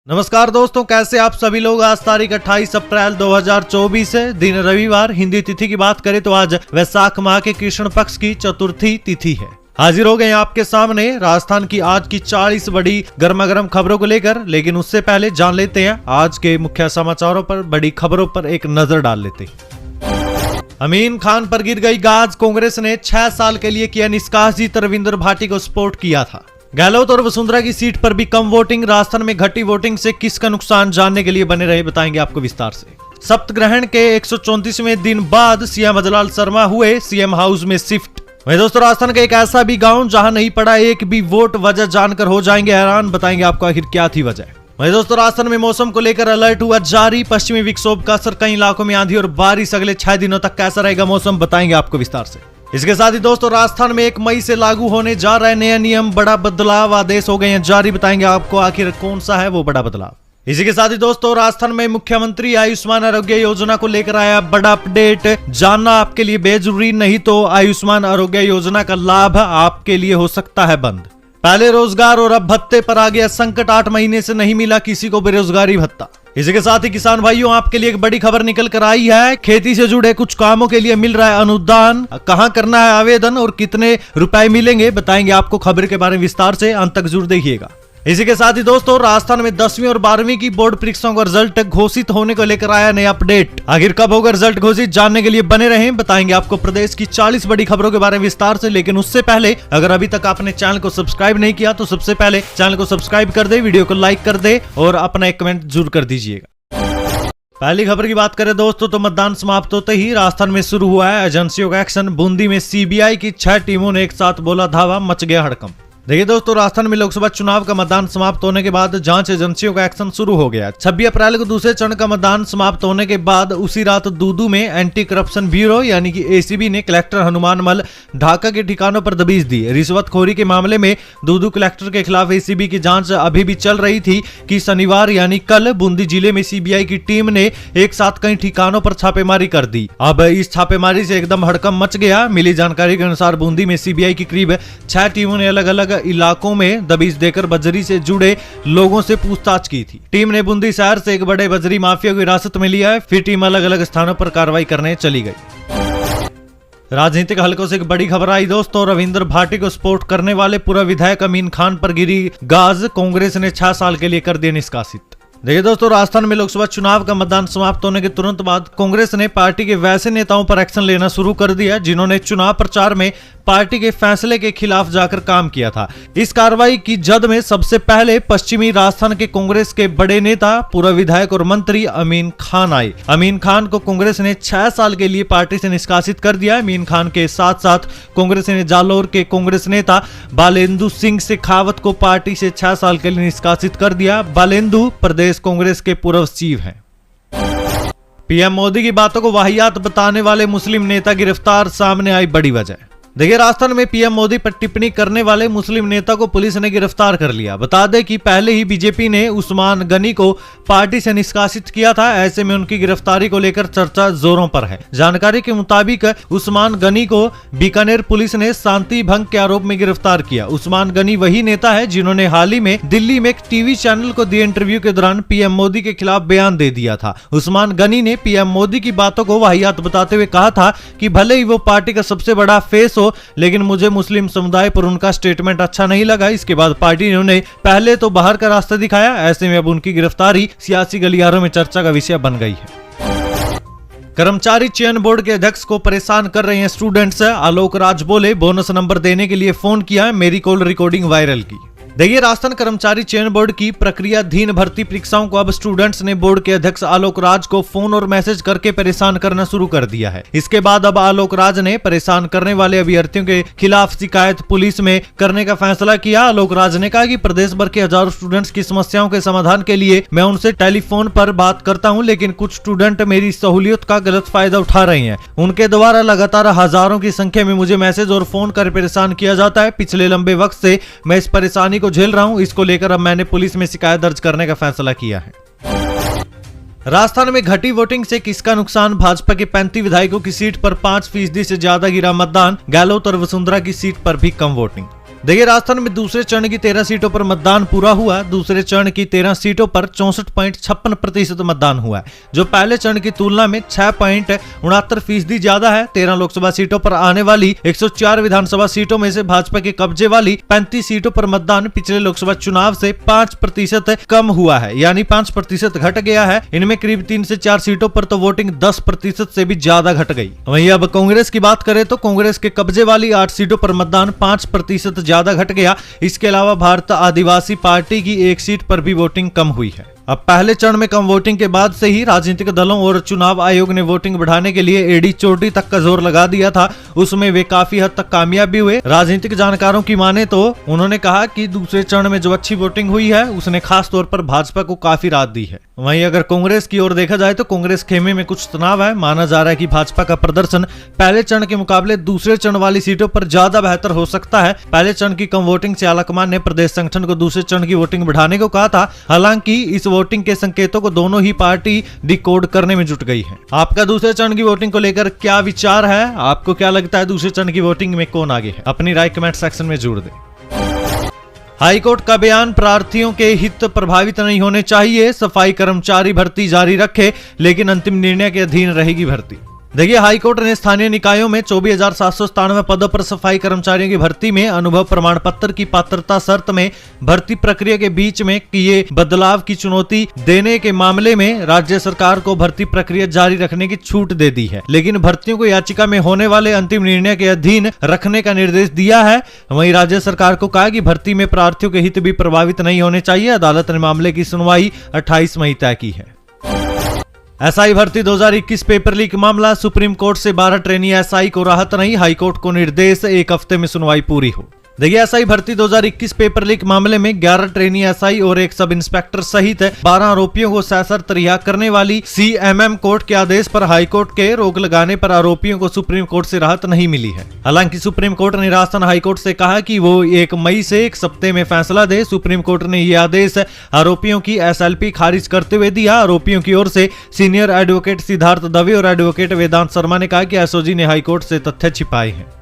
नमस्कार दोस्तों, कैसे आप सभी लोग। आज तारीख 28 अप्रैल 2024 है, दिन रविवार। हिंदी तिथि की बात करें तो आज वैशाख माह के कृष्ण पक्ष की चतुर्थी तिथि है। हाजिर हो गए आपके सामने राजस्थान की आज की 40 बड़ी गर्मा गर्म खबरों को लेकर। लेकिन उससे पहले जान लेते हैं आज के मुख्य समाचारों पर, बड़ी खबरों पर एक नजर डाल लेते हैं। अमीन खान पर गिर गई गाज। कांग्रेस ने 6 साल के लिए किया निष्कासित। रविंद्र भाटी को सपोर्ट किया था। गहलोत और वसुंधरा की सीट पर भी कम वोटिंग। राजस्थान में घटी वोटिंग से किसका नुकसान, जानने के लिए बने रहे, बताएंगे आपको विस्तार से। सप्तग्रहण के 134वें दिन बाद सीएम अजलाल शर्मा हुए सीएम हाउस में शिफ्ट। वहीं दोस्तों, राजस्थान का एक ऐसा भी गांव जहां नहीं पड़ा एक भी वोट, वजह जानकर हो जाएंगे हैरान, बताएंगे आपको आखिर क्या थी वजह। वहीं दोस्तों, राजस्थान में मौसम को लेकर अलर्ट हुआ जारी। पश्चिमी विक्षोभ का असर, कई इलाकों में आंधी और बारिश। अगले 6 दिनों तक कैसा रहेगा मौसम, बताएंगे आपको विस्तार से। इसके साथ ही दोस्तों, राजस्थान में 1 मई से लागू होने जा रहे नए नियम, बड़ा बदलाव, आदेश हो गए हैं जारी, बताएंगे आपको आखिर कौन सा है वो बड़ा बदलाव। इसी के साथ ही दोस्तों, राजस्थान में मुख्यमंत्री आयुष्मान आरोग्य योजना को लेकर आया बड़ा अपडेट। जानना आपके लिए बेजरूरी, नहीं तो आयुष्मान आरोग्य योजना का लाभ आपके लिए हो सकता है बंद। पहले रोजगार और अब भत्ते पर आ गया संकट। 8 महीने से नहीं मिला किसी को बेरोजगारी भत्ता। इसी के साथ ही किसान भाइयों, आपके लिए एक बड़ी खबर निकल कर आई है। खेती से जुड़े कुछ कामों के लिए मिल रहा है अनुदान। कहां करना है आवेदन और कितने रुपए मिलेंगे, बताएंगे आपको खबर के बारे में विस्तार से, अंत तक जरूर देखिएगा। इसी के साथ ही दोस्तों, राजस्थान में 10वीं और 12वीं की बोर्ड परीक्षाओं का रिजल्ट घोषित होने को लेकर आया नया अपडेट। आखिर कब होगा रिजल्ट घोषित, जानने के लिए बने रहें, बताएंगे आपको प्रदेश की 40 बड़ी खबरों के बारे में विस्तार से। लेकिन उससे पहले, अगर अभी तक आपने चैनल को सब्सक्राइब नहीं किया तो सबसे पहले चैनल को सब्सक्राइब कर दे, वीडियो को लाइक कर दे और अपना एक कमेंट जरूर कर दीजिएगा। पहली खबर की बात करें दोस्तों, तो मतदान समाप्त होते ही राजस्थान में शुरू हुआ है एजेंसियों का एक्शन। बूंदी में सीबीआई की 6 टीमों ने एक साथ बोला धावा, मच गया हड़कंप। देखिए दोस्तों, राजस्थान में लोकसभा चुनाव का मतदान समाप्त होने के बाद जांच एजेंसियों का एक्शन शुरू हो गया। 26 अप्रैल को दूसरे चरण का मतदान समाप्त होने के बाद उसी रात दूदू में एंटी करप्शन ब्यूरो यानी कि एसीबी ने कलेक्टर हनुमानमल ढाका के ठिकानों पर दबिश दी। रिश्वतखोरी के मामले में दूदू कलेक्टर के खिलाफ एसीबी की जांच अभी भी चल रही थी कि शनिवार यानी कल बूंदी जिले में सीबीआई की टीम ने एक साथ कई ठिकानों पर छापेमारी कर दी। अब इस छापेमारी से एकदम हड़कंप मच गया। मिली जानकारी के अनुसार बूंदी में सीबीआई की करीब 6 टीमों ने अलग अलग इलाकों में दबिश देकर बजरी से जुड़े लोगों से पूछताछ की थी। टीम ने बूंदी शहर से एक बड़े बजरी माफिया को हिरासत में लिया है। फिर टीम अलग अलग स्थानों पर कार्रवाई करने चली गई। राजनीतिक हलकों से एक बड़ी खबर आई दोस्तों। रविंद्र भाटी को सपोर्ट करने वाले पूर्व विधायक अमीन खान पर गिरी गाज। कांग्रेस ने 6 साल के लिए कर दिया निष्कासित। देखिए दोस्तों, राजस्थान में लोकसभा चुनाव का मतदान समाप्त होने के तुरंत बाद कांग्रेस ने पार्टी के वैसे नेताओं पर एक्शन लेना शुरू कर दिया जिन्होंने चुनाव प्रचार में पार्टी के फैसले के खिलाफ जाकर काम किया था। इस कार्रवाई की जद में सबसे पहले पश्चिमी राजस्थान के कांग्रेस के बड़े नेता पूर्व विधायक और मंत्री अमीन खान आए। अमीन खान को कांग्रेस ने 6 साल के लिए पार्टी से निष्कासित कर दिया। अमीन खान के साथ साथ कांग्रेस ने जालोर के कांग्रेस नेता बालेंदु सिंह शेखावत को पार्टी से 6 साल के लिए निष्कासित कर दिया। बालेंदु प्रदेश कांग्रेस के पूर्व सचिव हैं। पीएम मोदी की बातों को वाहियात बताने वाले मुस्लिम नेता गिरफ्तार, सामने आई बड़ी वजह। देखिए, राजस्थान में पीएम मोदी पर टिप्पणी करने वाले मुस्लिम नेता को पुलिस ने गिरफ्तार कर लिया। बता दें कि पहले ही बीजेपी ने उस्मान गनी को पार्टी से निष्कासित किया था। ऐसे में उनकी गिरफ्तारी को लेकर चर्चा जोरों पर है। जानकारी के मुताबिक उस्मान गनी को बीकानेर पुलिस ने शांति भंग के आरोप में गिरफ्तार किया। उस्मान गनी वही नेता है जिन्होंने हाल ही में दिल्ली में एक टीवी चैनल को दिए इंटरव्यू के दौरान पीएम मोदी के खिलाफ बयान दे दिया था। उस्मान गनी ने पीएम मोदी की बातों को वाहियात बताते हुए कहा था कि भले ही वो पार्टी का सबसे बड़ा फेस हो, लेकिन मुझे मुस्लिम समुदाय पर उनका स्टेटमेंट अच्छा नहीं लगा। इसके बाद पार्टी ने उन्हें पहले तो बाहर का रास्ता दिखाया। ऐसे में अब उनकी गिरफ्तारी सियासी गलियारों में चर्चा का विषय बन गई है। कर्मचारी चयन बोर्ड के अध्यक्ष को परेशान कर रहे हैं स्टूडेंट्स। आलोक राज बोले, बोनस नंबर देने के लिए फोन किया, मेरी कॉल रिकॉर्डिंग वायरल की। देखिए, राजस्थान कर्मचारी चयन बोर्ड की प्रक्रियाधीन भर्ती परीक्षाओं को अब स्टूडेंट्स ने बोर्ड के अध्यक्ष आलोक राज को फोन और मैसेज करके परेशान करना शुरू कर दिया है। इसके बाद अब आलोक राज ने परेशान करने वाले अभ्यर्थियों के खिलाफ शिकायत पुलिस में करने का फैसला किया। आलोक राज ने कहा कि प्रदेश भर के हजारों स्टूडेंट्स की समस्याओं के समाधान के लिए मैं उनसे टेलीफोन पर बात करता हूं, लेकिन कुछ स्टूडेंट मेरी सहूलियत का गलत फायदा उठा रहे हैं। उनके द्वारा लगातार हजारों की संख्या में मुझे मैसेज और फोन कर परेशान किया जाता है। पिछले लंबे वक्त से मैं इस परेशानी को झेल रहा हूं। इसको लेकर अब मैंने पुलिस में शिकायत दर्ज करने का फैसला किया है। राजस्थान में घटी वोटिंग से किसका नुकसान, भाजपा के 35 विधायकों की सीट पर 5% से ज्यादा गिरा मतदान। गहलोत और वसुंधरा की सीट पर भी कम वोटिंग। देखिए, राजस्थान में दूसरे चरण की 13 सीटों पर मतदान पूरा हुआ। दूसरे चरण की 13 सीटों पर 64.56% मतदान हुआ है, जो पहले चरण की तुलना में 6.69% ज्यादा है। 13 लोकसभा सीटों पर आने वाली 104 विधानसभा सीटों में से भाजपा के कब्जे वाली 35 सीटों पर मतदान पिछले लोकसभा चुनाव से 5% कम हुआ है, यानी 5% घट गया है। इनमें करीब 3 से 4 सीटों पर तो वोटिंग 10% से भी ज्यादा घट गई। वहीं अब कांग्रेस की बात करें तो कांग्रेस के कब्जे वाली 8 सीटों पर मतदान 5% ज्यादा घट गया। इसके अलावा भारत आदिवासी पार्टी की 1 सीट पर भी वोटिंग कम हुई है। अब पहले चरण में कम वोटिंग के बाद से ही राजनीतिक दलों और चुनाव आयोग ने वोटिंग बढ़ाने के लिए एड़ी चोटी तक का जोर लगा दिया था। उसमें वे काफी हद तक कामयाब भी हुए। राजनीतिक जानकारों की माने तो उन्होंने कहा कि दूसरे चरण में जो अच्छी वोटिंग हुई है उसने खास तौर पर भाजपा को काफी राहत दी है। वहीं अगर कांग्रेस की ओर देखा जाए तो कांग्रेस खेमे में कुछ तनाव है। माना जा रहा है कि भाजपा का प्रदर्शन पहले चरण के मुकाबले दूसरे चरण वाली सीटों पर ज्यादा बेहतर हो सकता है। पहले चरण की कम वोटिंग से आलाकमान ने प्रदेश संगठन को दूसरे चरण की वोटिंग बढ़ाने को कहा था। हालांकि इस वोटिंग के संकेतों को दोनों ही पार्टी डिकोड करने में जुट गई है। आपका दूसरे चरण की वोटिंग को लेकर क्या विचार है? आपको क्या लगता है दूसरे चरण की वोटिंग में कौन आगे है? अपनी राय कमेंट सेक्शन में जोड़ दें। हाईकोर्ट का बयान, प्रार्थियों के हित प्रभावित नहीं होने चाहिए। सफाई कर्मचारी भर्ती जारी रखे, लेकिन अंतिम निर्णय के अधीन रहेगी भर्ती। देखिए, हाईकोर्ट ने स्थानीय निकायों में 24,797 पदों पर सफाई कर्मचारियों की भर्ती में अनुभव प्रमाण पत्र की पात्रता शर्त में भर्ती प्रक्रिया के बीच में किए बदलाव की चुनौती देने के मामले में राज्य सरकार को भर्ती प्रक्रिया जारी रखने की छूट दे दी है, लेकिन भर्तियों को याचिका में होने वाले अंतिम निर्णय के अधीन रखने का निर्देश दिया है। वहीं राज्य सरकार को कहा कि भर्ती में प्रार्थियों के हित भी प्रभावित नहीं होने चाहिए। अदालत ने मामले की सुनवाई 28 मई तय की है। एसआई भर्ती 2021 पेपर लीक मामला, सुप्रीम कोर्ट से 12 ट्रेनी एसआई को राहत नहीं। हाईकोर्ट को निर्देश, 1 हफ्ते में सुनवाई पूरी हो। देखिए, एसआई भर्ती 2021 पेपर लीक मामले में 11 ट्रेनी एसआई और 1 सब इंस्पेक्टर सहित 12 आरोपियों को सशर्त रिहा करने वाली सीएमएम कोर्ट के आदेश पर हाईकोर्ट के रोक लगाने पर आरोपियों को सुप्रीम कोर्ट से राहत नहीं मिली है। हालांकि सुप्रीम कोर्ट ने राजस्थान हाईकोर्ट से कहा कि वो 1 मई से 1 हफ्ते में फैसला दे। सुप्रीम कोर्ट ने यह आदेश आरोपियों की एसएलपी खारिज करते हुए दिया। आरोपियों की ओर से सीनियर एडवोकेट सिद्धार्थ दवे और एडवोकेट वेदांत शर्मा ने कहा कि एसओजी ने हाईकोर्ट से तथ्य छिपाए हैं।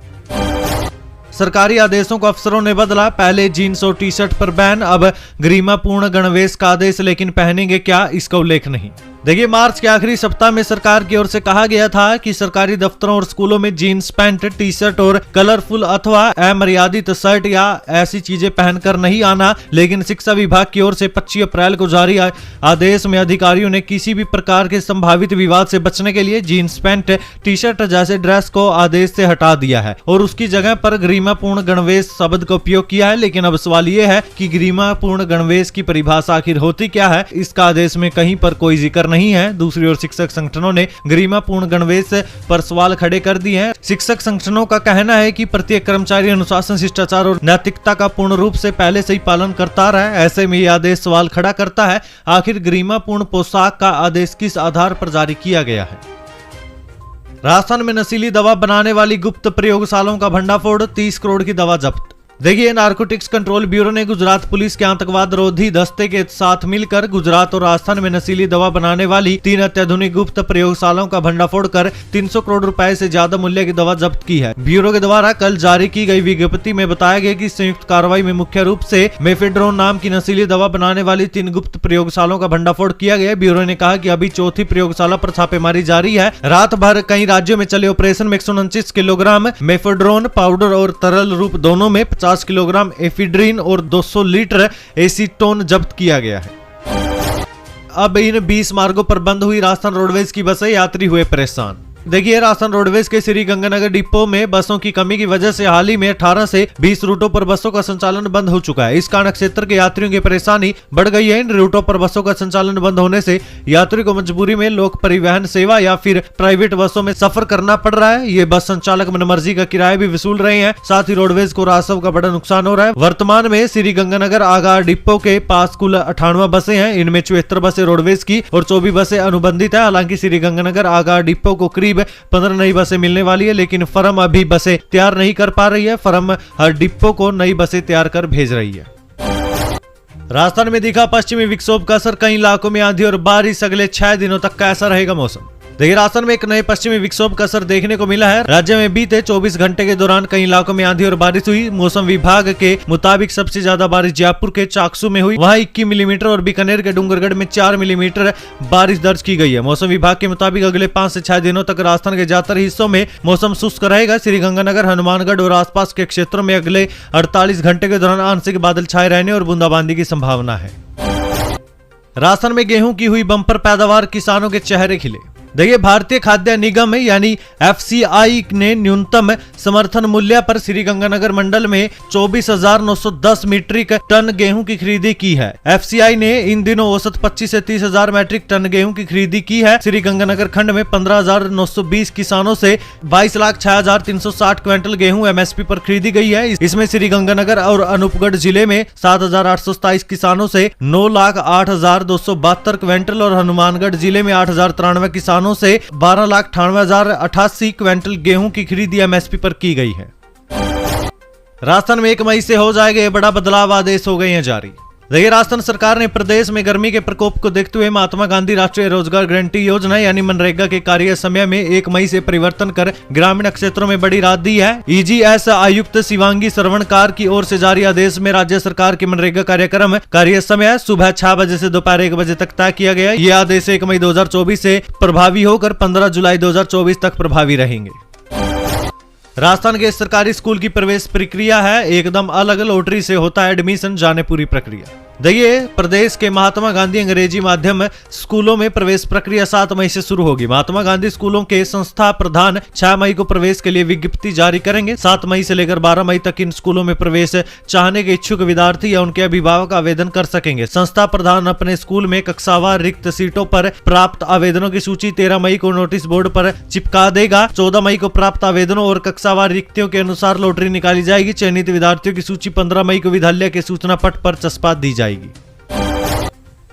सरकारी आदेशों को अफसरों ने बदला, पहले जीन्स और टी शर्ट पर बैन, अब गरिमापूर्ण गणवेश का आदेश, लेकिन पहनेंगे क्या, इसका उल्लेख नहीं। देखिए, मार्च के आखिरी सप्ताह में सरकार की ओर से कहा गया था कि सरकारी दफ्तरों और स्कूलों में जीन्स पैंट, टी शर्ट और कलरफुल अथवा अमर्यादित शर्ट या ऐसी चीजें पहनकर नहीं आना। लेकिन शिक्षा विभाग की ओर से 25 अप्रैल को जारी आदेश में अधिकारियों ने किसी भी प्रकार के संभावित विवाद से बचने के लिए जीन्स पैंट, टी शर्ट जैसे ड्रेस को आदेश से हटा दिया है और उसकी जगह पर गरिमापूर्ण गणवेश शब्द का उपयोग किया है। लेकिन अब सवाल यह है कि गरिमापूर्ण गणवेश की परिभाषा आखिर होती क्या है? इसका आदेश में कहीं पर कोई जिक्र नहीं है। दूसरी ओर शिक्षक संगठनों ने गरिमापूर्ण गणवेश पर सवाल खड़े कर दिए हैं। शिक्षक संगठनों का कहना है कि प्रत्येक कर्मचारी अनुशासन, शिष्टाचार और नैतिकता का पूर्ण रूप से पहले से ही पालन करता रहा है। ऐसे में यह आदेश सवाल खड़ा करता है, आखिर गरिमापूर्ण पोशाक का आदेश किस आधार पर जारी किया गया है? राजस्थान में नशीली दवा बनाने वाली गुप्त प्रयोगशालाओं का भंडाफोड़, 30 करोड़ की दवा जब्त। देखिए, नारकोटिक्स कंट्रोल ब्यूरो ने गुजरात पुलिस के आतंकवाद रोधी दस्ते के साथ मिलकर गुजरात और राजस्थान में नशीली दवा बनाने वाली 3 अत्याधुनिक गुप्त प्रयोगशालाओं का भंडाफोड़ कर 300 करोड़ रुपए से ज्यादा मूल्य की दवा जब्त की है। ब्यूरो के द्वारा कल जारी की गई विज्ञप्ति में बताया गया कि संयुक्त कार्रवाई में मुख्य रूप से मेफेड्रोन नाम की नशीली दवा बनाने वाली 3 गुप्त प्रयोगशालाओं का भंडाफोड़ किया गया। ब्यूरो ने कहा कि अभी 4थी प्रयोगशाला पर छापेमारी जारी है। रात भर कई राज्यों में चले ऑपरेशन में 129 किलोग्राम मेफेड्रोन पाउडर और तरल रूप दोनों में 50 किलोग्राम एफिड्रिन और 200 लीटर एसीटोन जब्त किया गया है। अब इन 20 मार्गों पर बंद हुई राजस्थान रोडवेज की बसें, यात्री हुए परेशान। देखिए, राजस्थान रोडवेज के श्री गंगानगर डिपो में बसों की कमी की वजह से हाल ही में 18 से 20 रूटों पर बसों का संचालन बंद हो चुका है। इस कारण क्षेत्र के यात्रियों की परेशानी बढ़ गई है। इन रूटों पर बसों का संचालन बंद होने से यात्रियों को मजबूरी में लोक परिवहन सेवा या फिर प्राइवेट बसों में सफर करना पड़ रहा है। ये बस संचालक मनमर्जी का किराया भी वसूल रहे हैं। साथ ही रोडवेज को राजस्व का बड़ा नुकसान हो रहा है। वर्तमान में श्री गंगानगर आगा डिपो के पास कुल 98 बसें हैं। इनमें 74 बसें रोडवेज की और 24 बसें अनुबंधित है। हालांकि श्री गंगानगर आगा डिपो को करीब 15 नई बसें मिलने वाली है, लेकिन फर्म अभी बसें तैयार नहीं कर पा रही है। फर्म हर डिपो को नई बसें तैयार कर भेज रही है। राजस्थान में दिखा पश्चिमी विक्षोभ का असर, कई इलाकों में आंधी और बारिश। अगले 6 दिनों तक कैसा रहेगा मौसम? देखिए, राजस्थान में एक नए पश्चिमी विक्षोभ का असर देखने को मिला है। राज्य में बीते 24 घंटे के दौरान कई इलाकों में आंधी और बारिश हुई। मौसम विभाग के मुताबिक सबसे ज्यादा बारिश जयपुर के चाकसू में हुई, वहां 21 मिलीमीटर और बीकानेर के डूंगरगढ़ में 4 मिलीमीटर बारिश दर्ज की गई है। मौसम विभाग के मुताबिक अगले 5 से 6 दिनों तक राजस्थान के ज्यादातर हिस्सों में मौसम शुष्क रहेगा। श्रीगंगानगर, हनुमानगढ़ और आसपास के क्षेत्रों में अगले 48 घंटे के दौरान आंशिक बादल छाए रहने और बूंदाबांदी की संभावना है। राजस्थान में गेहूं की हुई बम्पर पैदावार, किसानों के चेहरे खिले। देखिए, भारतीय खाद्य निगम यानी FCI ने न्यूनतम समर्थन मूल्य पर श्रीगंगानगर मंडल में 24,910 मीट्रिक टन गेहूं की खरीदी की है। FCI ने इन दिनों औसत 25 से 30,000 मीट्रिक टन गेहूं की खरीदी की है। श्रीगंगानगर खंड में 15,920 किसानों से 22,06,360 क्विंटल गेहूं MSP पर खरीदी गई है। इसमें श्रीगंगानगर और अनूपगढ़ जिले में 7,827 किसानों से 9,08,272 क्विंटल और हनुमानगढ़ जिले में 8,093 किसानों से 12,98,088 क्विंटल गेहूं की खरीदी MSP पर की गई है। राजस्थान में 1 मई से हो जाएगा ये बड़ा बदलाव, आदेश हो गए हैं जारी। देखिए, राजस्थान सरकार ने प्रदेश में गर्मी के प्रकोप को देखते हुए महात्मा गांधी राष्ट्रीय रोजगार गारंटी योजना यानी मनरेगा के कार्य समय में 1 मई से परिवर्तन कर ग्रामीण क्षेत्रों में बड़ी राहत दी है। EGS आयुक्त शिवांगी सरवणकार की ओर से जारी आदेश में राज्य सरकार के मनरेगा कार्यक्रम कार्य समय सुबह 6 बजे से दोपहर 1 बजे तक तय किया गया। ये आदेश 1 मई 2024 से प्रभावी होकर 15 जुलाई 2024 तक प्रभावी रहेंगे। राजस्थान के सरकारी स्कूल की प्रवेश प्रक्रिया है एकदम अलग, लॉटरी से होता है एडमिशन, जाने पूरी प्रक्रिया। देखिए, प्रदेश के महात्मा गांधी अंग्रेजी माध्यम स्कूलों में प्रवेश प्रक्रिया 7 मई से शुरू होगी। महात्मा गांधी स्कूलों के संस्था प्रधान 6 मई को प्रवेश के लिए विज्ञप्ति जारी करेंगे। 7 मई से लेकर 12 मई तक इन स्कूलों में प्रवेश चाहने के इच्छुक विद्यार्थी या उनके अभिभावक आवेदन कर सकेंगे। संस्था प्रधान अपने स्कूल में कक्षावार रिक्त सीटों पर प्राप्त आवेदनों की सूची 13 मई को नोटिस बोर्ड पर चिपका देगा। 14 मई को प्राप्त आवेदनों और कक्षावार रिक्तियों के अनुसार लॉटरी निकाली जाएगी। चयनित विद्यार्थियों की सूची 15 मई को विद्यालय के सूचना पट पर चस्पा दी जाएगी।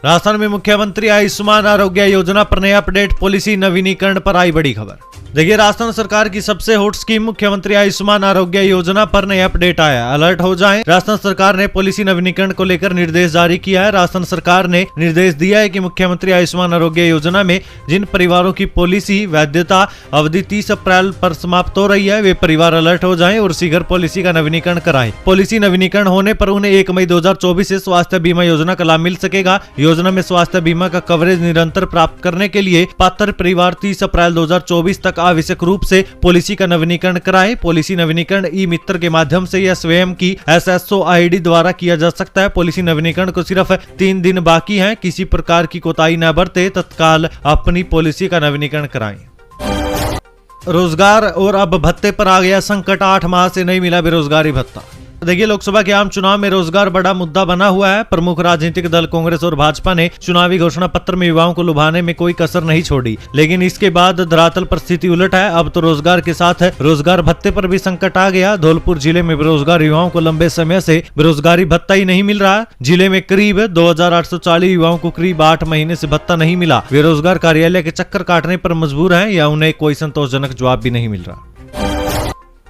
राजस्थान में मुख्यमंत्री आयुष्मान आरोग्य योजना पर नया अपडेट, पॉलिसी नवीनीकरण पर आई बड़ी खबर। देखिए, राजस्थान सरकार की सबसे हॉट स्कीम मुख्यमंत्री आयुष्मान आरोग्य योजना पर नया अपडेट आया, अलर्ट हो जाएं। राजस्थान सरकार ने पॉलिसी नवीनीकरण को लेकर निर्देश जारी किया है। राजस्थान सरकार ने निर्देश दिया है कि मुख्यमंत्री आयुष्मान आरोग्य योजना में जिन परिवारों की पॉलिसी वैधता अवधि 30 अप्रैल पर समाप्त हो रही है, वे परिवार अलर्ट हो जाएं और शीघ्र पॉलिसी का नवीनीकरण कराएं। पॉलिसी नवीनीकरण होने पर उन्हें 1 मई 2024 से स्वास्थ्य बीमा योजना का लाभ मिल सकेगा। योजना में स्वास्थ्य बीमा का कवरेज निरंतर प्राप्त करने के लिए पात्र परिवार 30 अप्रैल 2024 तक आवश्यक रूप से पॉलिसी का नवीनीकरण कराएं। पॉलिसी नवीनीकरण ई मित्र के माध्यम से या स्वयं की SSO ID द्वारा किया जा सकता है। पॉलिसी नवीनीकरण को सिर्फ 3 दिन बाकी हैं। किसी प्रकार की कोताही न बरते, तत्काल अपनी पॉलिसी का नवीनीकरण कराएं। रोजगार और अब भत्ते पर आ गया संकट, 8 माह से नहीं मिला बेरोजगारी भत्ता। देखिए, लोकसभा के आम चुनाव में रोजगार बड़ा मुद्दा बना हुआ है। प्रमुख राजनीतिक दल कांग्रेस और भाजपा ने चुनावी घोषणा पत्र में युवाओं को लुभाने में कोई कसर नहीं छोड़ी, लेकिन इसके बाद धरातल पर स्थिति उलट है। अब तो रोजगार के साथ रोजगार भत्ते पर भी संकट आ गया। धौलपुर जिले में बेरोजगार युवाओं को लंबे समय से बेरोजगारी भत्ता ही नहीं मिल रहा। जिले में करीब 2,840 युवाओं को करीब 8 महीने से भत्ता नहीं मिला। बेरोजगार कार्यालय के चक्कर काटने पर मजबूर हैं या उन्हें कोई संतोषजनक जवाब भी नहीं मिल रहा।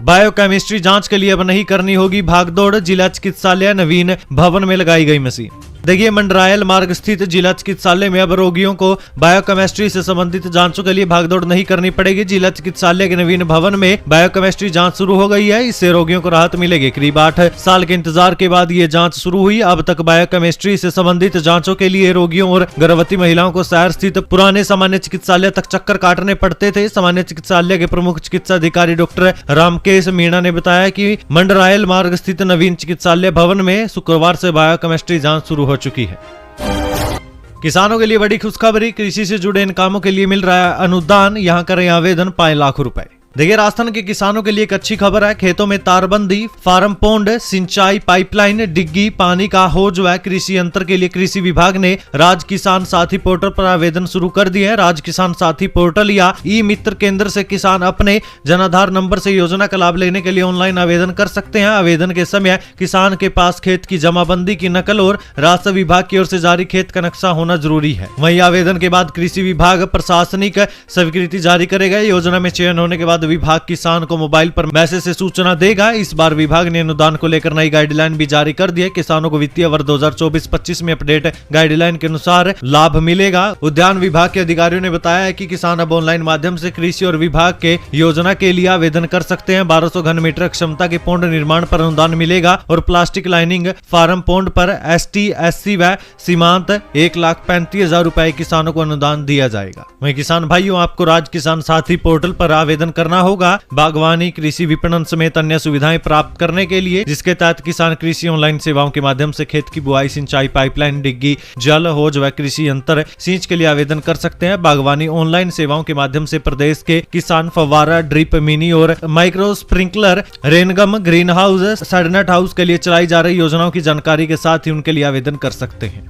बायोकेमिस्ट्री जांच के लिए अब नहीं करनी होगी भागदौड़, जिला चिकित्सालय नवीन भवन में लगाई गई मशीन। देखिए, मंडरायल मार्ग स्थित जिला चिकित्सालय में अब रोगियों को बायोकेमिस्ट्री से संबंधित जांचों के लिए भागदौड़ नहीं करनी पड़ेगी। जिला चिकित्सालय के नवीन भवन में बायोकेमिस्ट्री जांच शुरू हो गई है। इससे रोगियों को राहत मिलेगी। करीब 8 साल के इंतजार के बाद ये जांच शुरू हुई। अब तक बायोकेमिस्ट्री से संबंधित जांचों के लिए रोगियों और गर्भवती महिलाओं को शहर स्थित पुराने सामान्य चिकित्सालय तक चक्कर काटने पड़ते थे। सामान्य चिकित्सालय के प्रमुख चिकित्सा अधिकारी डॉक्टर रामकेश मीणा ने बताया कि मंडरायल मार्ग स्थित नवीन चिकित्सालय भवन में शुक्रवार से बायोकेमिस्ट्री जांच शुरू हो चुकी है। किसानों के लिए बड़ी खुशखबरी, कृषि से जुड़े इन कामों के लिए मिल रहा है अनुदान। यहां करें आवेदन, पाएं लाखों रुपए। देखिए, राजस्थान के किसानों के लिए एक अच्छी खबर है। खेतों में तारबंदी, फार्म पोंड, सिंचाई पाइपलाइन, डिग्गी, पानी का हौज व कृषि यंत्र के लिए कृषि विभाग ने राज किसान साथी पोर्टल पर आवेदन शुरू कर दिए हैं। राज किसान साथी पोर्टल या ई मित्र केंद्र से किसान अपने जनाधार नंबर से योजना का लाभ लेने के लिए ऑनलाइन आवेदन कर सकते हैं। आवेदन के समय किसान के पास खेत की जमाबंदी की नकल और राजस्व विभाग की ओर से जारी खेत का नक्शा होना जरूरी है। वहीं आवेदन के बाद कृषि विभाग प्रशासनिक स्वीकृति जारी करेगा। योजना में चयन होने के बाद विभाग किसान को मोबाइल पर मैसेज से सूचना देगा। इस बार विभाग ने अनुदान को लेकर नई गाइडलाइन भी जारी कर दी है। किसानों को वित्तीय वर्ष 2024-25 में अपडेट गाइडलाइन के अनुसार लाभ मिलेगा। उद्यान विभाग के अधिकारियों ने बताया है कि किसान अब ऑनलाइन माध्यम से कृषि और विभाग के योजना के लिए आवेदन कर सकते हैं। 1200 घन मीटर क्षमता के पौंड निर्माण पर अनुदान मिलेगा और प्लास्टिक लाइनिंग फार्म पौंड पर ST, SC व सीमांत 1,35,000 रुपए किसानों को अनुदान दिया जाएगा। वहीं किसान भाइयों, आपको राज्य किसान साथी पोर्टल पर आवेदन करना होगा बागवानी, कृषि विपणन समेत अन्य सुविधाएं प्राप्त करने के लिए, जिसके तहत किसान कृषि ऑनलाइन सेवाओं के माध्यम से खेत की बुआई, सिंचाई, पाइपलाइन, डिग्गी, जल, हौज व कृषि यंत्र सींच के लिए आवेदन कर सकते हैं। बागवानी ऑनलाइन सेवाओं के माध्यम से प्रदेश के किसान फव्वारा, ड्रिप, मिनी और micro sprinkler, rain gun, green house, shade net house के लिए चलाई जा रही योजनाओं की जानकारी के साथ ही उनके लिए आवेदन कर सकते हैं।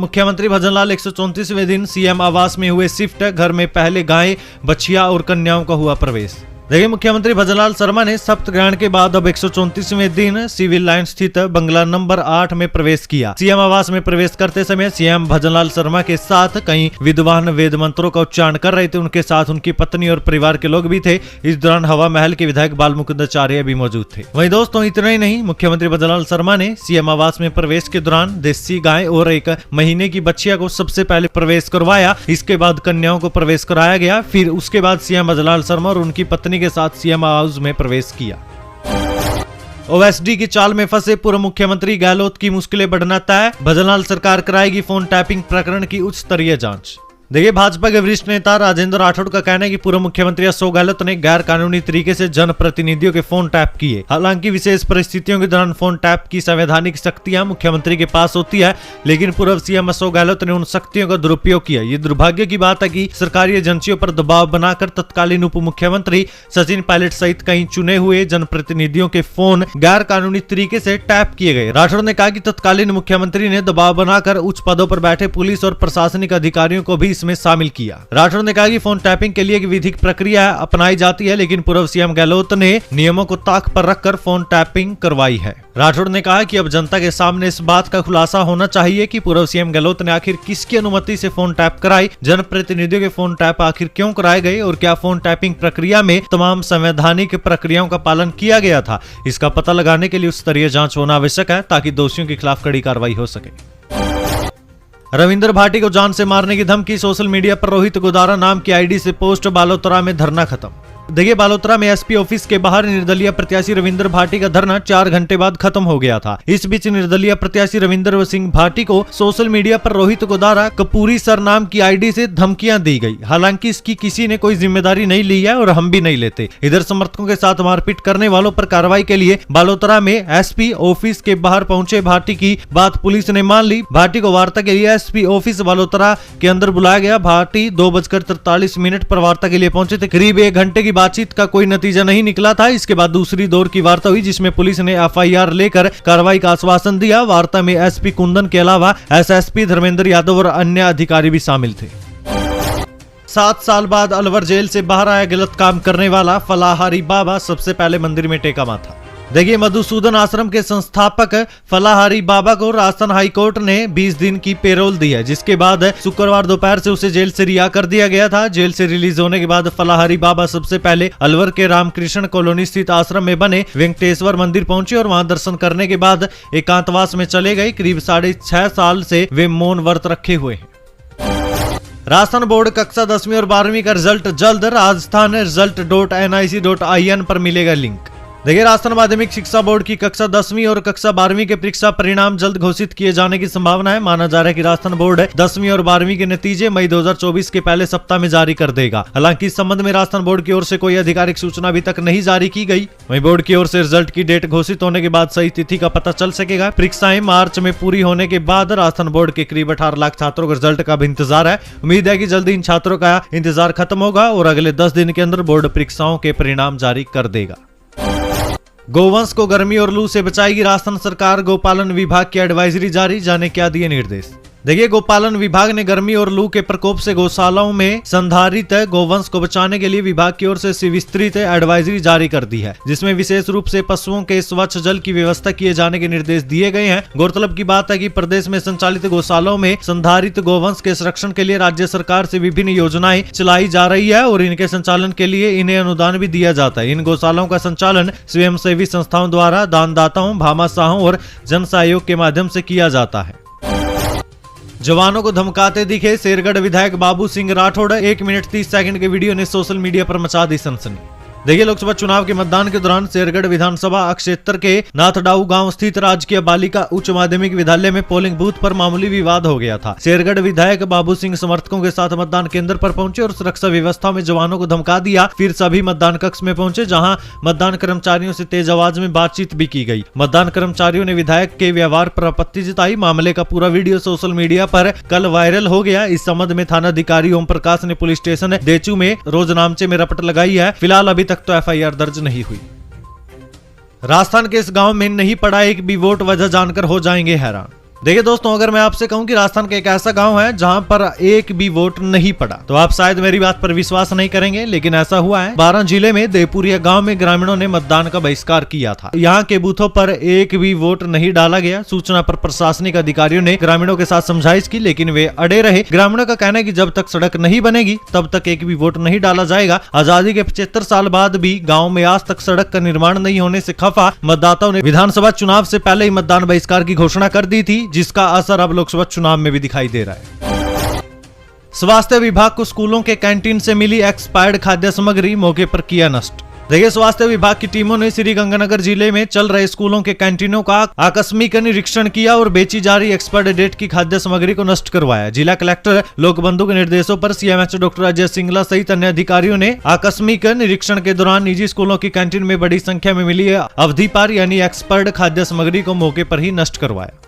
मुख्यमंत्री भजनलाल 134वें दिन सीएम आवास में हुए शिफ्ट। घर में पहले गाय, बछिया और कन्याओं का हुआ प्रवेश। देखिए, मुख्यमंत्री भजनलाल शर्मा ने शपथ ग्रहण के बाद अब 134वें दिन सिविल लाइन स्थित बंगला नंबर 8 में प्रवेश किया। सीएम आवास में प्रवेश करते समय सीएम भजनलाल शर्मा के साथ कई विद्वान वेद मंत्रों का उच्चारण कर रहे थे। उनके साथ उनकी पत्नी और परिवार के लोग भी थे। इस दौरान हवा महल के विधायक बाल मुकुंदाचार्य भी मौजूद थे। वहीं दोस्तों, इतना ही नहीं, मुख्यमंत्री भजनलाल शर्मा ने सीएम आवास में प्रवेश के दौरान देसी गाय और 1 महीने की बच्चिया को सबसे पहले प्रवेश करवाया। इसके बाद कन्याओं को प्रवेश कराया गया। फिर उसके बाद सीएम भजनलाल शर्मा और उनकी पत्नी के साथ सीएम हाउस में प्रवेश किया। ओएसडी की चाल में फंसे पूर्व मुख्यमंत्री गहलोत की मुश्किलें बढ़ना तय। भजनलाल सरकार कराएगी फोन टैपिंग प्रकरण की उच्च स्तरीय जांच। देखिए, भाजपा के वरिष्ठ नेता राजेंद्र राठौड़ का कहना है कि पूर्व मुख्यमंत्री अशोक गहलोत ने गैर कानूनी तरीके से जनप्रतिनिधियों के फोन टैप किए। हालांकि विशेष परिस्थितियों के दौरान फोन टैप की संवैधानिक शक्तियां मुख्यमंत्री के पास होती है, लेकिन पूर्व सीएम अशोक गहलोत ने उन शक्तियों का दुरुपयोग किया। ये दुर्भाग्य की बात है कि सरकारी एजेंसियों पर दबाव बनाकर तत्कालीन उप मुख्यमंत्री सचिन पायलट सहित कई चुने हुए जनप्रतिनिधियों के फोन गैर कानूनी तरीके से टैप किए गए। राठौड़ ने कहा कि तत्कालीन मुख्यमंत्री ने दबाव बनाकर उच्च पदों पर बैठे पुलिस और प्रशासनिक अधिकारियों को भी में शामिल किया। राठौड़ ने कहा कि फोन टैपिंग के लिए एक विधिक प्रक्रिया अपनाई जाती है, लेकिन पूर्व सीएम गहलोत ने नियमों को ताक पर रखकर फोन टैपिंग करवाई है। राठौड़ ने कहा कि अब जनता के सामने इस बात का खुलासा होना चाहिए कि पूर्व सीएम गहलोत ने आखिर किसकी अनुमति से फोन टैप कराई, जनप्रतिनिधियों के फोन टैप आखिर क्यों कराए गए और क्या फोन टैपिंग प्रक्रिया में तमाम संवैधानिक प्रक्रियाओं का पालन किया गया था। इसका पता लगाने के लिए उच्च स्तरीय जांच होना आवश्यक है ताकि दोषियों के खिलाफ कड़ी कार्रवाई हो सके। रविंद्र भाटी को जान से मारने की धमकी। सोशल मीडिया पर रोहित गोदारा नाम की आईडी से पोस्ट। बालोतरा में धरना खत्म। देखिए, बालोतरा में एसपी ऑफिस के बाहर निर्दलीय प्रत्याशी रविंद्र भाटी का धरना 4 घंटे बाद खत्म हो गया था। इस बीच निर्दलीय प्रत्याशी रविंद्र सिंह भाटी को सोशल मीडिया पर रोहित गोदारा कपूरी सर नाम की आईडी से धमकियां दी गई। हालांकि इसकी किसी ने कोई जिम्मेदारी नहीं ली है और हम भी नहीं लेते। इधर समर्थकों के साथ मारपीट करने वालों पर कार्रवाई के लिए बालोतरा में एसपी ऑफिस के बाहर पहुंचे भाटी की बात पुलिस ने मान ली। भाटी को वार्ता के लिए एसपी ऑफिस बालोतरा के अंदर बुलाया गया। भाटी 2:43 पर वार्ता के लिए पहुंचे थे। करीब 1 घंटे की बातचीत का कोई नतीजा नहीं निकला था। इसके बाद दूसरी दौर की वार्ता हुई, जिसमें पुलिस ने एफआईआर लेकर कार्रवाई का आश्वासन दिया। वार्ता में एसपी कुंदन के अलावा एसएसपी धर्मेंद्र यादव और अन्य अधिकारी भी शामिल थे। 7 साल बाद अलवर जेल से बाहर आया गलत काम करने वाला फलाहारी बाबा सबसे पहले मंदिर में टेका माथा। देखिए, मधुसूदन आश्रम के संस्थापक फलाहारी बाबा को राजस्थान हाईकोर्ट ने 20 दिन की पेरोल दी है, जिसके बाद शुक्रवार दोपहर से उसे जेल से रिहा कर दिया गया था। जेल से रिलीज होने के बाद फलाहारी बाबा सबसे पहले अलवर के रामकृष्ण कॉलोनी स्थित आश्रम में बने वेंकटेश्वर मंदिर पहुंचे और वहां दर्शन करने के बाद एकांतवास में चले गए। करीब 6.5 साल से वे मौन व्रत रखे हुए हैं। राजस्थान बोर्ड कक्षा 10वीं और 12वीं का रिजल्ट जल्द। राजस्थान result.nic.in पर मिलेगा लिंक। देखिए, राजस्थान माध्यमिक शिक्षा बोर्ड की कक्षा 10वीं और कक्षा 12वीं के परीक्षा परिणाम जल्द घोषित किए जाने की संभावना है। माना जा रहा है कि राजस्थान बोर्ड 10वीं और 12वीं के नतीजे मई 2024 के पहले सप्ताह में जारी कर देगा। हालांकि इस संबंध में राजस्थान बोर्ड की ओर से कोई आधिकारिक सूचना अभी तक नहीं जारी की गई। वहीं बोर्ड की ओर से रिजल्ट की डेट घोषित होने के बाद सही तिथि का पता चल सकेगा। परीक्षाएं मार्च में पूरी होने के बाद राजस्थान बोर्ड के करीब 18 लाख छात्रों को रिजल्ट का भी इंतजार है। उम्मीद है कि जल्दी इन छात्रों का इंतजार खत्म होगा और अगले 10 दिन के अंदर बोर्ड परीक्षाओं के परिणाम जारी कर देगा। गोवंश को गर्मी और लू से बचाएगी राजस्थान सरकार। गोपालन विभाग की एडवाइजरी जारी। जाने क्या दिए निर्देश। देखिए, गोपालन विभाग ने गर्मी और लू के प्रकोप से गौशालाओं में संधारित गोवंश को बचाने के लिए विभाग की ओर से विस्तृत एडवाइजरी जारी कर दी है, जिसमें विशेष रूप से पशुओं के स्वच्छ जल की व्यवस्था किए जाने के निर्देश दिए गए हैं। गौरतलब की बात है कि प्रदेश में संचालित गौशालाओं में संधारित गोवंश के संरक्षण के लिए राज्य सरकार से विभिन्न योजनाएं चलाई जा रही है और इनके संचालन के लिए इन्हें अनुदान भी दिया जाता है। इन गौशालाओं का संचालन स्वयंसेवी संस्थाओं द्वारा दानदाताओं, भामाशाहों और जन सहयोग के माध्यम से किया जाता है। जवानों को धमकाते दिखे शेरगढ़ विधायक बाबू सिंह राठौड़। 1 मिनट 30 सेकंड के वीडियो ने सोशल मीडिया पर मचा दी सनसनी। देखिए, लोकसभा चुनाव के मतदान के दौरान शेरगढ़ विधानसभा क्षेत्र के नाथडाऊ गांव स्थित राजकीय बालिका उच्च माध्यमिक विद्यालय में पोलिंग बूथ पर मामूली विवाद हो गया था। शेरगढ़ विधायक बाबू सिंह समर्थकों के साथ मतदान केंद्र पर पहुंचे और सुरक्षा व्यवस्था में जवानों को धमका दिया। फिर सभी मतदान कक्ष में पहुंचे, जहां मतदान कर्मचारियों से तेज आवाज में बातचीत भी की गई। मतदान कर्मचारियों ने विधायक के व्यवहार पर आपत्ति जताई। मामले का पूरा वीडियो सोशल मीडिया पर कल वायरल हो गया। इस संबंध में थाना अधिकारी ओम प्रकाश ने पुलिस स्टेशन देचू में रोजनामचे में रपट लगाई है। फिलहाल अभी तक तो एफआईआर दर्ज नहीं हुई। राजस्थान के इस गांव में नहीं पड़ा एक भी वोट, वजह जानकर हो जाएंगे हैरान। देखिए दोस्तों, अगर मैं आपसे कहूं कि राजस्थान का एक ऐसा गांव है जहां पर एक भी वोट नहीं पड़ा, तो आप शायद मेरी बात पर विश्वास नहीं करेंगे, लेकिन ऐसा हुआ है। 12 जिले में देवपुरिया गांव में ग्रामीणों ने मतदान का बहिष्कार किया था। यहां के बूथों पर एक भी वोट नहीं डाला गया। सूचना पर प्रशासनिक अधिकारियों ने ग्रामीणों के साथ समझाइश की, लेकिन वे अड़े रहे। ग्रामीणों का कहना है कि जब तक सड़क नहीं बनेगी तब तक एक भी वोट नहीं डाला जाएगा। आजादी के 75 साल बाद भी गाँव में आज तक सड़क का निर्माण नहीं होने से खफा मतदाताओं ने विधानसभा चुनाव से पहले ही मतदान बहिष्कार की घोषणा कर दी थी, जिसका असर अब लोकसभा चुनाव में भी दिखाई दे रहा है। स्वास्थ्य विभाग को स्कूलों के कैंटीन से मिली एक्सपायर्ड खाद्य सामग्री मौके पर किया नष्ट। देखिए, स्वास्थ्य विभाग की टीमों ने श्रीगंगानगर जिले में चल रहे स्कूलों के कैंटीनों का आकस्मिक निरीक्षण किया और बेची जा रही एक्सपायर्ड डेट की खाद्य सामग्री को नष्ट करवाया। जिला कलेक्टर लोकबंधु के निर्देशों पर सीएमएचओ डॉक्टर अजय सिंगला सहित अन्य अधिकारियों ने आकस्मिक निरीक्षण के दौरान निजी स्कूलों की कैंटीन में बड़ी संख्या में मिली अवधि पार यानी एक्सपायर्ड खाद्य सामग्री को मौके पर ही नष्ट करवाया।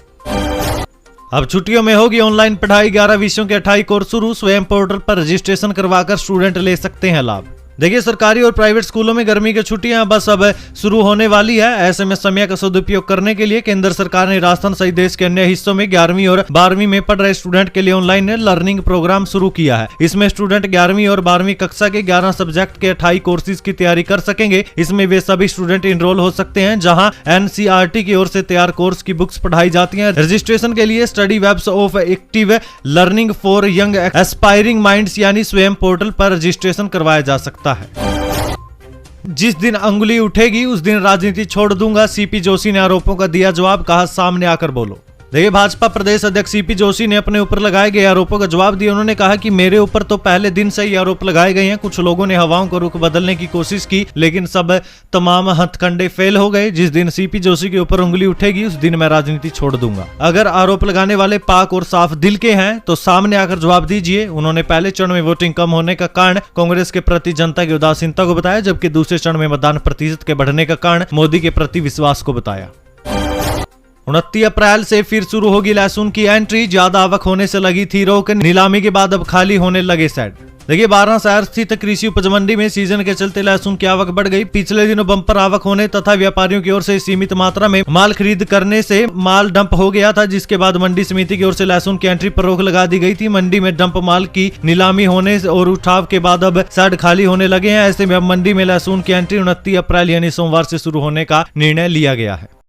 अब छुट्टियों में होगी ऑनलाइन पढ़ाई। 11 विषयों के 28 कोर्स शुरू। स्वयं पोर्टल पर रजिस्ट्रेशन करवाकर स्टूडेंट ले सकते हैं लाभ। देखिए, सरकारी और प्राइवेट स्कूलों में गर्मी की छुट्टियां बस अब शुरू होने वाली है। ऐसे में समय का सदुपयोग करने के लिए केंद्र सरकार ने राजस्थान सहित देश के अन्य हिस्सों में 11वीं और 12वीं में पढ़ रहे स्टूडेंट के लिए ऑनलाइन लर्निंग प्रोग्राम शुरू किया है। इसमें स्टूडेंट 11वीं और 12वीं कक्षा के 11 सब्जेक्ट के 28 कोर्सेज की तैयारी कर सकेंगे। इसमें वे सभी स्टूडेंट इनरोल हो सकते हैं जहाँ NCERT की ओर से तैयार कोर्स की बुक्स पढ़ाई जाती है। रजिस्ट्रेशन के लिए study webs of active learning for young aspiring minds यानी स्वयं पोर्टल पर रजिस्ट्रेशन करवाया जा सकता है। जिस दिन अंगुली उठेगी उस दिन राजनीति छोड़ दूंगा, सीपी जोशी ने आरोपों का दिया जवाब। कहा, सामने आकर बोलो। देखिए, भाजपा प्रदेश अध्यक्ष सीपी जोशी ने अपने ऊपर लगाए गए आरोपों का जवाब दिया। उन्होंने कहा कि मेरे ऊपर तो पहले दिन से ही आरोप लगाए गए हैं। कुछ लोगों ने हवाओं को रुख बदलने की कोशिश की, लेकिन सब तमाम हथकंडे फेल हो गए। जिस दिन सीपी जोशी के ऊपर उंगली उठेगी उस दिन मैं राजनीति छोड़ दूंगा। अगर आरोप लगाने वाले पाक और साफ दिल के हैं तो सामने आकर जवाब दीजिए। उन्होंने पहले चरण में वोटिंग कम होने का कारण कांग्रेस के प्रति जनता की उदासीनता को बताया, जबकि दूसरे चरण में मतदान प्रतिशत के बढ़ने का कारण मोदी के प्रति विश्वास को बताया। 29 अप्रैल से फिर शुरू होगी लहसुन की एंट्री। ज्यादा आवक होने से लगी थी रोक। नीलामी के बाद अब खाली होने लगे सेट। देखिए, 12 शहर स्थित कृषि उपज मंडी में सीजन के चलते लहसुन की आवक बढ़ गई। पिछले दिनों बम्पर आवक होने तथा व्यापारियों की ओर से सीमित मात्रा में माल खरीद करने से माल डंप हो गया था, जिसके बाद मंडी समिति की ओर से लहसुन की एंट्री पर रोक लगा दी गई थी। मंडी में डंप माल की नीलामी होने और उठाव के बाद अब शेड खाली होने लगे हैं। ऐसे में अब मंडी में लहसुन की एंट्री 29 अप्रैल यानी सोमवार से शुरू होने का निर्णय लिया गया है।